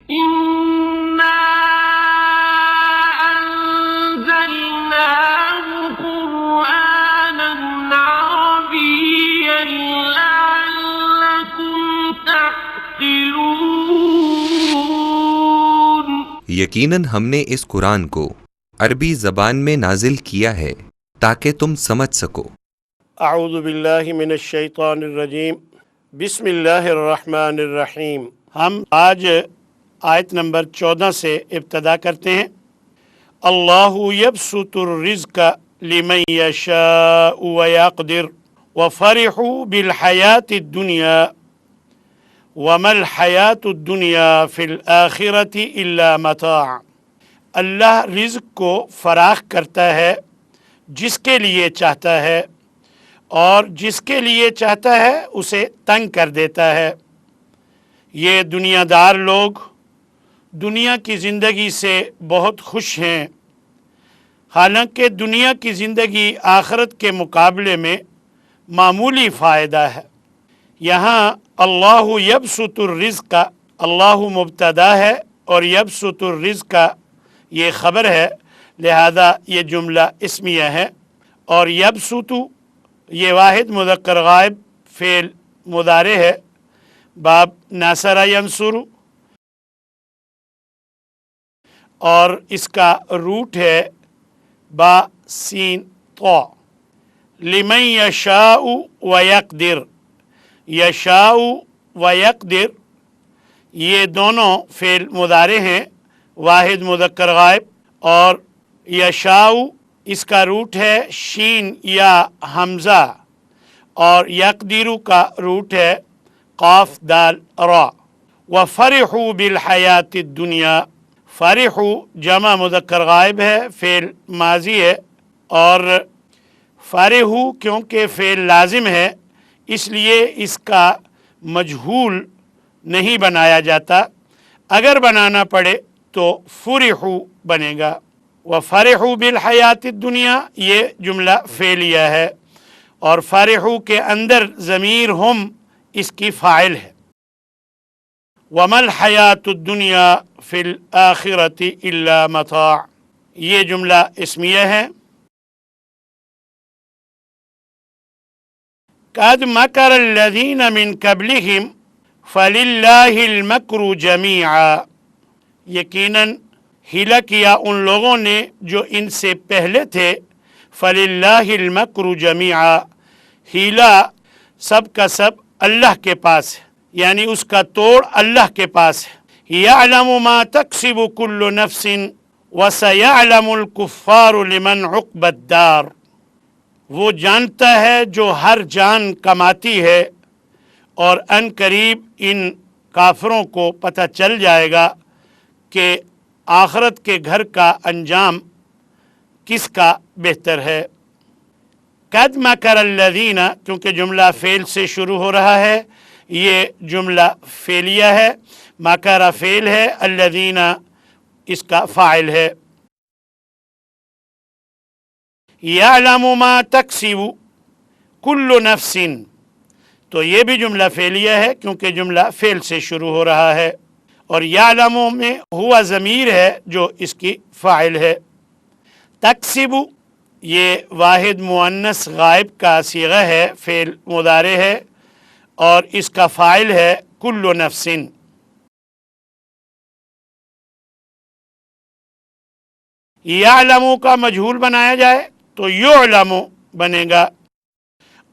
إنا أنزلناه قرآنا عربيا لعلكم تعقلون۔ یقیناً ہم نے اس قرآن کو عربی زبان میں نازل کیا ہے تاکہ تم سمجھ سکو۔ اعوذ باللہ من الشیطان الرجیم، بسم اللہ الرحمن الرحیم۔ ہم آج آیت نمبر 14 سے ابتدا کرتے ہیں۔ اللہ یبسط الرزق لمن یشاء ویقدر وفرحوا بالحیاۃ الدنیا وما الحیاۃ الدنیا فی الآخرۃ الا متاع۔ اللہ رزق کو فراخ کرتا ہے جس کے لیے چاہتا ہے، اور جس کے لیے چاہتا ہے اسے تنگ کر دیتا ہے۔ یہ دنیا دار لوگ دنیا کی زندگی سے بہت خوش ہیں، حالانکہ دنیا کی زندگی آخرت کے مقابلے میں معمولی فائدہ ہے۔ یہاں اللہ یبسط الرزق، اللہ مبتدا ہے اور یبسط الرزق یہ خبر ہے، لہذا یہ جملہ اسمیہ ہے، اور یبسط یہ واحد مذکر غائب فعل مضارع ہے، باب ناصر ینصر، اور اس کا روٹ ہے با سین طا۔ لمن یشاء ویقدر، یشاء ویقدر یہ دونوں فعل مضارع ہیں، واحد مذکر غائب، اور یشاء اس کا روٹ ہے شین یا حمزہ، اور یقدر کا روٹ ہے قاف دال را۔ وفرحوا بالحیات الدنیا، فرحوا جمع مذکر غائب ہے، فعل ماضی ہے، اور فرحوا کیونکہ فعل لازم ہے اس لیے اس کا مجہول نہیں بنایا جاتا، اگر بنانا پڑے تو فرحوا بنے گا۔ وفرحوا بالحیات الدنیا یہ جملہ فعلیہ ہے، اور فرحوا کے اندر ضمیر ہم اس کی فاعل ہے۔ وما الحیات الدنیا فی الآخرۃ الا متاع یہ جملہ اسمیہ ہے۔ قد مکر الذین من قبلہم فللہ المکر جمیعا، یقیناً ہیلا کیا ان لوگوں نے جو ان سے پہلے تھے، فللہ المکر جمیعا ہیلا سب کا سب اللہ کے پاس ہے، یعنی اس کا توڑ اللہ کے پاس ہے۔ یعلم ما تکسب کل نفس وسیعلم الکفار لمن عقبی الدار، وہ جانتا ہے جو ہر جان کماتی ہے، اور ان قریب ان کافروں کو پتہ چل جائے گا کہ آخرت کے گھر کا انجام کس کا بہتر ہے۔ قد مکر الذین کیونکہ جملہ فعل سے شروع ہو رہا ہے، یہ جملہ فعلیہ ہے، مکر فعل ہے، الذین اس کا فاعل ہے۔ یعلم ما تکسب کل نفس تو یہ بھی جملہ فعلیہ ہے کیونکہ جملہ فعل سے شروع ہو رہا ہے، اور یعلم میں ہوا ضمیر ہے جو اس کی فاعل ہے۔ تکسب یہ واحد مؤنث غائب کا صیغہ ہے، فعل مضارع ہے، اور اس کا فاعل ہے کل نفس۔ یعلم کا مجہول بنایا جائے تو یعلم بنے گا،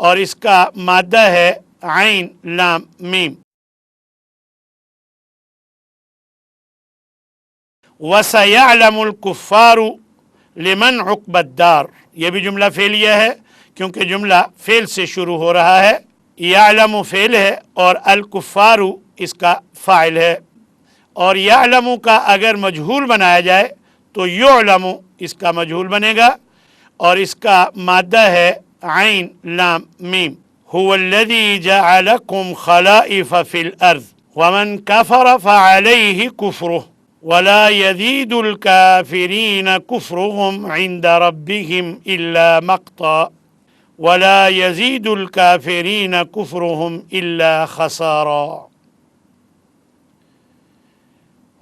اور اس کا مادہ ہے عین لام میم۔ وَسَيَعْلَمُ الْكُفَّارُ لِمَنْ عُقْبَى الدَّارِ یہ بھی جملہ فعلیہ ہے کیونکہ جملہ فعل سے شروع ہو رہا ہے، یعلم فعل ہے اور الکفار اس کا فاعل ہے، اور یعلم کا اگر مجہول بنایا جائے تو یعلم اس کا مجہول بنے گا، اور اس کا مادہ ہے عین لام میم۔ هو الذي جعلكم خلائف في الأرض ومن كفر فعليه كفره ولا يزيد الكافرين كفرهم عند ربهم إلا مقتا ولا يزيد الكافرين كفرهم إلا خسارا۔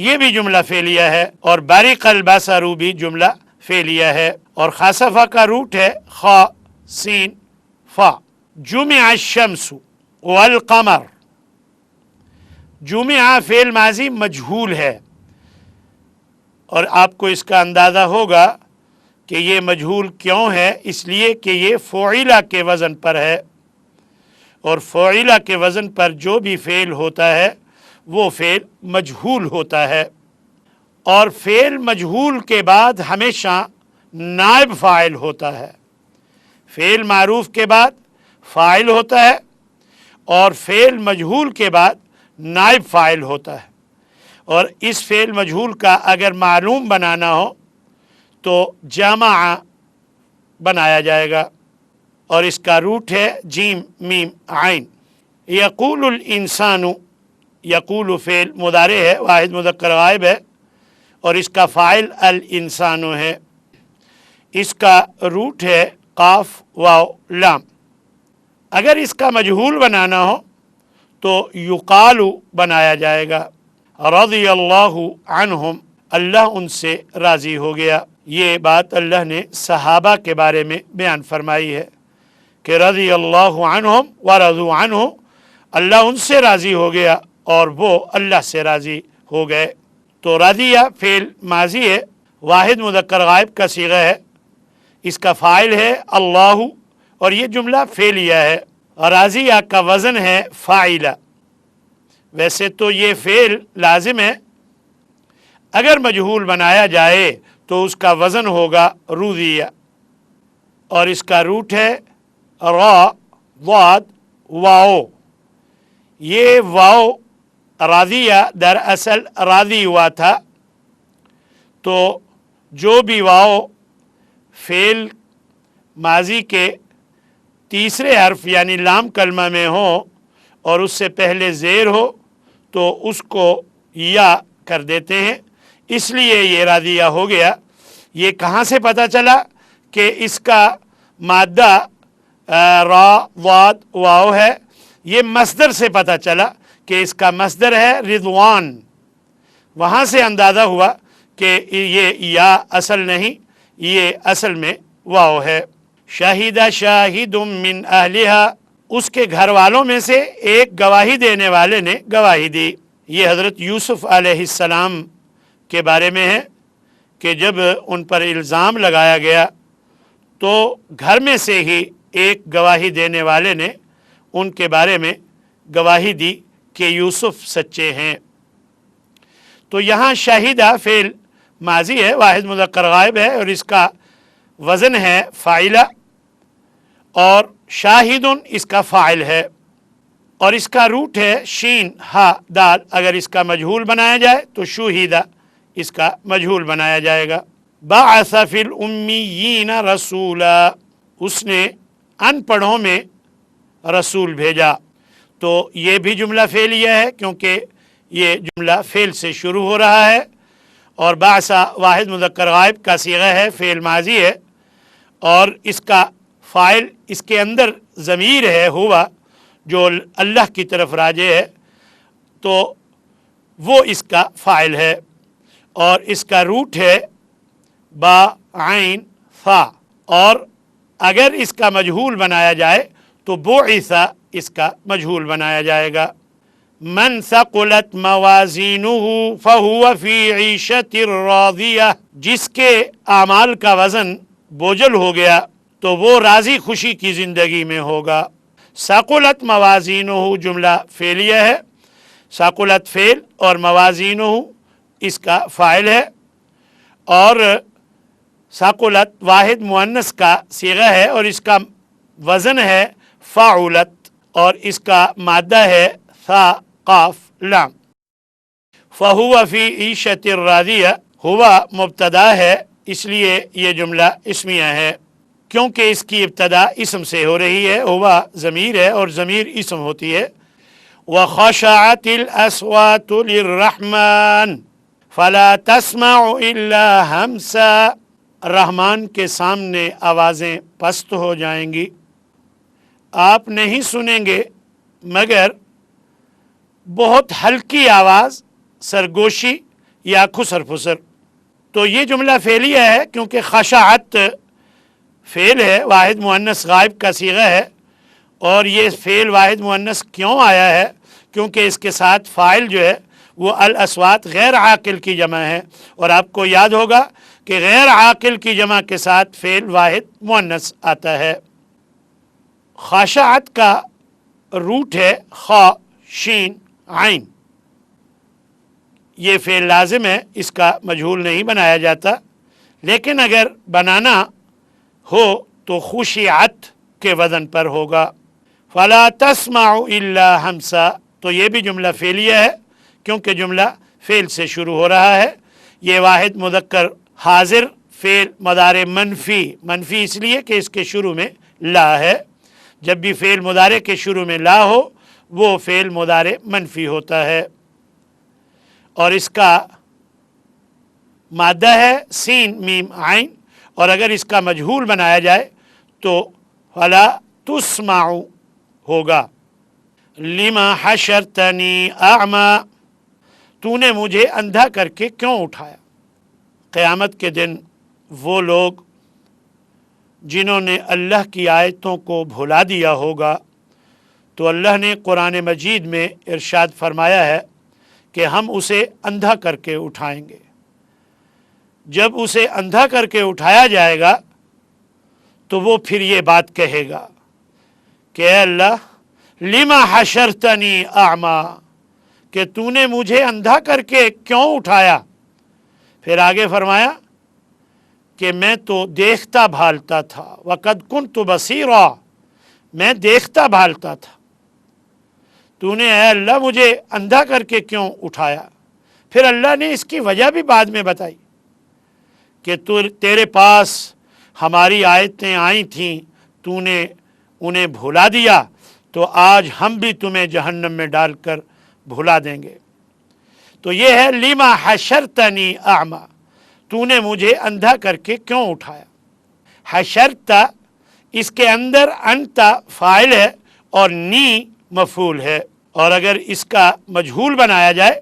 یہ بھی جملہ فعلیہ ہے، اور باریق البصر بھی جملہ فعلیہ ہے، اور خسف کا روٹ ہے خا سین فا۔ جمع الشمس والقمر، جمعہ فعل ماضی مجہول ہے، اور آپ کو اس کا اندازہ ہوگا کہ یہ مجہول کیوں ہے، اس لیے کہ یہ فعیلہ کے وزن پر ہے، اور فعیلہ کے وزن پر جو بھی فعل ہوتا ہے وہ فعل مجہول ہوتا ہے، اور فعل مجہول کے بعد ہمیشہ نائب فاعل ہوتا ہے۔ فعل معروف کے بعد فاعل ہوتا ہے، اور فعل مجہول کے بعد نائب فاعل ہوتا ہے، اور اس فعل مجہول کا اگر معلوم بنانا ہو تو جمع بنایا جائے گا، اور اس کا روٹ ہے جیم میم عین۔ یقول الانسان، یقول فعل مضارع ہے، واحد مذکر غائب ہے، اور اس کا فاعل الانسان ہے، اس کا روٹ ہے قاف واو لام۔ اگر اس کا مجہول بنانا ہو تو یقال بنایا جائے گا، رضی اللہ عنہم، اللہ ان سے راضی ہو گیا۔ یہ بات اللہ نے صحابہ کے بارے میں بیان فرمائی ہے کہ رضی اللہ عنہم ورضوا عنہ، اللہ ان سے راضی ہو گیا اور وہ اللہ سے راضی ہو گئے۔ تو راضیہ فعل ماضی ہے، واحد مذکر غائب کا صیغہ ہے، اس کا فاعل ہے اللہ، اور یہ جملہ فعلیہ ہے، راضیہ کا وزن ہے فاعلہ۔ ویسے تو یہ فعل لازم ہے، اگر مجہول بنایا جائے تو اس کا وزن ہوگا روضیہ، اور اس کا روٹ ہے را ضاد واو۔ یہ واو راضیہ دراصل راضی ہوا تھا، تو جو بھی واو فعل ماضی کے تیسرے حرف یعنی لام کلمہ میں ہو اور اس سے پہلے زیر ہو تو اس کو یا کر دیتے ہیں، اس لیے یہ راضیہ ہو گیا۔ یہ کہاں سے پتہ چلا کہ اس کا مادہ را ضاد واو ہے؟ یہ مصدر سے پتہ چلا کہ اس کا مصدر ہے رضوان، وہاں سے اندازہ ہوا کہ یہ یا اصل نہیں، یہ اصل میں واو ہے۔ شاہد شاہد من اہلہا، اس کے گھر والوں میں سے ایک گواہی دینے والے نے گواہی دی۔ یہ حضرت یوسف علیہ السلام کے بارے میں ہے کہ جب ان پر الزام لگایا گیا تو گھر میں سے ہی ایک گواہی دینے والے نے ان کے بارے میں گواہی دی کہ یوسف سچے ہیں۔ تو یہاں شاہدہ فعل ماضی ہے، واحد مذکر غائب ہے، اور اس کا وزن ہے فاعلہ، اور شاہدن اس کا فاعل ہے، اور اس کا روٹ ہے شین ہا دال۔ اگر اس کا مجہول بنایا جائے تو شوہیدہ اس کا مجہول بنایا جائے گا۔ بعث فی الامیین رسولا، اس نے ان پڑھوں میں رسول بھیجا۔ تو یہ بھی جملہ فعلیہ ہے کیونکہ یہ جملہ فعل سے شروع ہو رہا ہے، اور بعث واحد مذکر غائب کا صیغہ ہے، فعل ماضی ہے، اور اس کا فاعل اس کے اندر ضمیر ہے ہوا جو اللہ کی طرف راجع ہے، تو وہ اس کا فاعل ہے، اور اس کا روٹ ہے با عین فا، اور اگر اس کا مجہول بنایا جائے تو بعث اس کا مجہول بنایا جائے گا۔ من ثقلت موازینہ فہو فی عیشۃ راضیہ، جس کے اعمال کا وزن بوجھل ہو گیا تو وہ راضی خوشی کی زندگی میں ہوگا۔ ثقلت موازینہ جملہ فعلیہ ہے، ثقلت فعل اور موازینہ اس کا فاعل ہے، اور ثقلت واحد مؤنث کا صیغہ ہے اور اس کا وزن ہے فعلت، اور اس کا مادہ ہے ثا قاف لام۔ فہو فی عیشۃ راضیہ، ہوا مبتدا ہے اس لیے یہ جملہ اسمیہ ہے، کیونکہ اس کی ابتدا اسم سے ہو رہی ہے، ہوا ضمیر ہے اور ضمیر اسم ہوتی ہے۔ وَخَشَعَتِ الْأَصْوَاتُ لِلرَّحْمَنِ فَلَا تَسْمَعُ إِلَّا هَمْسًا، رحمان کے سامنے آوازیں پست ہو جائیں گی، آپ نہیں سنیں گے مگر بہت ہلکی آواز، سرگوشی یا خسر پھسر. تو یہ جملہ فعلیہ ہے کیونکہ خشعت فعل ہے، واحد مؤنث غائب کا صیغہ ہے. اور یہ فعل واحد مؤنث کیوں آیا ہے؟ کیونکہ اس کے ساتھ فاعل جو ہے وہ الاصوات غیر عاقل کی جمع ہے، اور آپ کو یاد ہوگا کہ غیر عاقل کی جمع کے ساتھ فعل واحد مؤنث آتا ہے. خاشعت کا روٹ ہے خا شین عین. یہ فعل لازم ہے، اس کا مجہول نہیں بنایا جاتا، لیکن اگر بنانا ہو تو خشعت کے وزن پر ہوگا. فلا تسمع الا ہمسا، تو یہ بھی جملہ فعلیہ ہے کیونکہ جملہ فعل سے شروع ہو رہا ہے. یہ واحد مذکر حاضر فعل مضارع منفی، منفی اس لیے کہ اس کے شروع میں لا ہے. جب بھی فعل مضارع کے شروع میں لا ہو وہ فعل مضارع منفی ہوتا ہے. اور اس کا مادہ ہے سین میم عین، اور اگر اس کا مجہول بنایا جائے تو فلا تسمع ہوگا. لما حشرتنی اعما، تو نے مجھے اندھا کر کے کیوں اٹھایا. قیامت کے دن وہ لوگ جنہوں نے اللہ کی آیتوں کو بھلا دیا ہوگا، تو اللہ نے قرآن مجید میں ارشاد فرمایا ہے کہ ہم اسے اندھا کر کے اٹھائیں گے. جب اسے اندھا کر کے اٹھایا جائے گا تو وہ پھر یہ بات کہے گا کہ اے اللہ لما حشرتنی اعما، کہ تو نے مجھے اندھا کر کے کیوں اٹھایا. پھر آگے فرمایا کہ میں تو دیکھتا بھالتا تھا، وقد کنت بصیرا، میں دیکھتا بھالتا تھا. تو نے اے اللہ مجھے اندھا کر کے کیوں اٹھایا. پھر اللہ نے اس کی وجہ بھی بعد میں بتائی کہ تیرے پاس ہماری آیتیں آئی تھیں، تو نے انہیں بھلا دیا، تو آج ہم بھی تمہیں جہنم میں ڈال کر بھلا دیں گے. تو یہ ہے لما حشرتنی اعما، تو نے مجھے اندھا کر کے کیوں اٹھایا. حشرت اس کے اندر انت فاعل ہے اور نی مفعول ہے، اور اگر اس کا مجہول بنایا جائے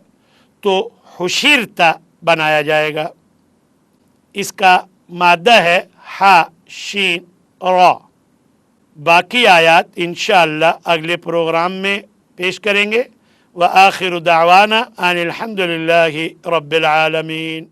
تو حشرت بنایا جائے گا. اس کا مادہ ہے ہا شین را. باقی آیات انشاءاللہ اگلے پروگرام میں پیش کریں گے. وآخر دعوانا ان الحمد للہ رب العالمین.